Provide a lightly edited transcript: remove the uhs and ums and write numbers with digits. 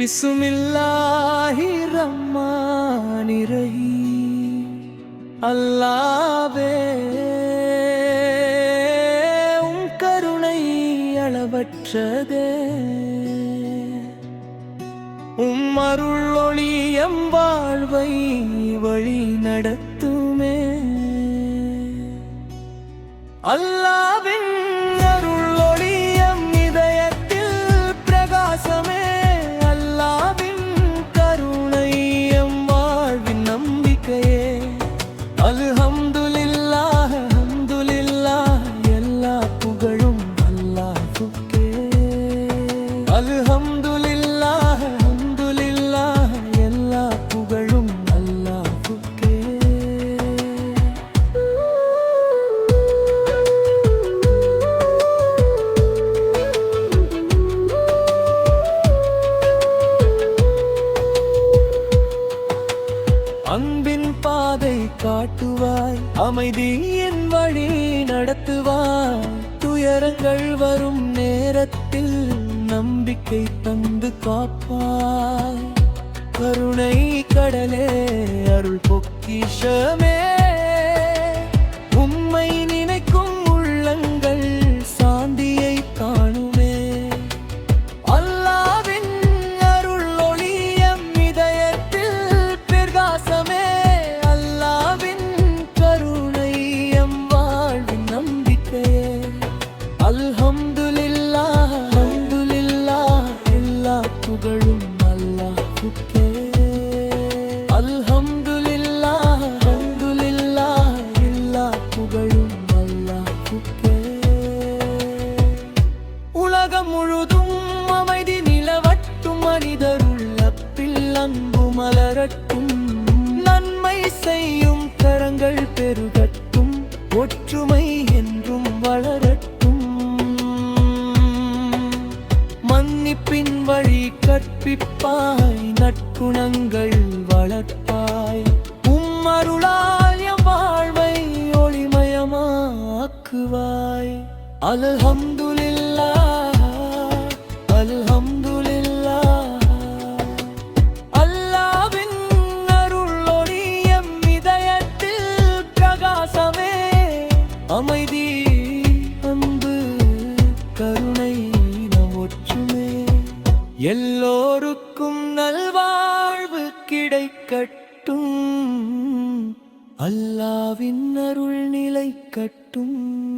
பிஸ்மில்லாஹிர்ரஹ்மானிர்ரஹீம். அல்லாவே, உம் கருணை அளவற்றதே. உம் அருள் ஒளி எம் வாழ்வை வழி நடத்துமே. அல்லாவின் அருள் ஒளி எம் இதயத்தில் பிரகாசமே. அல்லாவின் கருணை எம் வாழ்வின் நம்பிக்கையே. அல்ஹம்துலில்லாஹ், அல்ஹம்துலில்லாஹ், எல்லா புகழும் அல்லாஹ்வுக்கே. அல்ஹம்துலில்லாஹ், அல்ஹம்துலில்லாஹ், எல்லா புகழும் அல்லாஹ்வுக்கே. அன்பின் பாதை காட்டுவாய், அமைதியின் வழி நடத்துவாய். துயரங்கள் வரும் நேரத்தில் நம்பிக்கை தந்து காப்பாய். கருணை கடலே, அருள் பொக்கிஷமே. உம்மை நினைக்கும் உள்ளங்கள் சாந்தியை காணுமே. அல்லாவின் அருள் ஒளி எம் இதயத்தில் பிரகாசமே. அல்லாவின் கருணை எம் வாழ்வின் நம்பிக்கையே. அல்ஹம்துலில்லாஹ், அல்ஹம்துலில்லாஹ், எல்லா புகழும் அல்லாஹ்வுக்கே. அல்ஹம்துலில்லாஹ், அல்ஹம்துலில்லாஹ், எல்லா புகழும் அல்லாஹ்வுக்கே. உலகம் முழுதும் அமைதி நிலவட்டும். மனிதருள்ளத்தில் அன்பு மலரட்டும். நன்மை செய்யும் கரங்கள் பெருகட்டும். ஒற்றுமை என்றும் வளரட்டும். மன்னிப்பின் வழி கற்பிப்பாய், நற்குணங்கள் வளர்ப்பாய். உம் அருளால் எம் வாழ்வை ஒளிமயமாக்குவாய். அல்ஹம்துலில்லாஹ், அல்ஹம்துலில்லாஹ். அல்லாவின் அருள் ஒளி எம் இதயத்தில் பிரகாசமே. அமைதி, அன்பு, கருணை நம் ஒற்றுமே. எல்லோருக்கும் நல்வாழ்வு கிடைக்கட்டும். அல்லாவின் அருள் நிலைக்கட்டும்.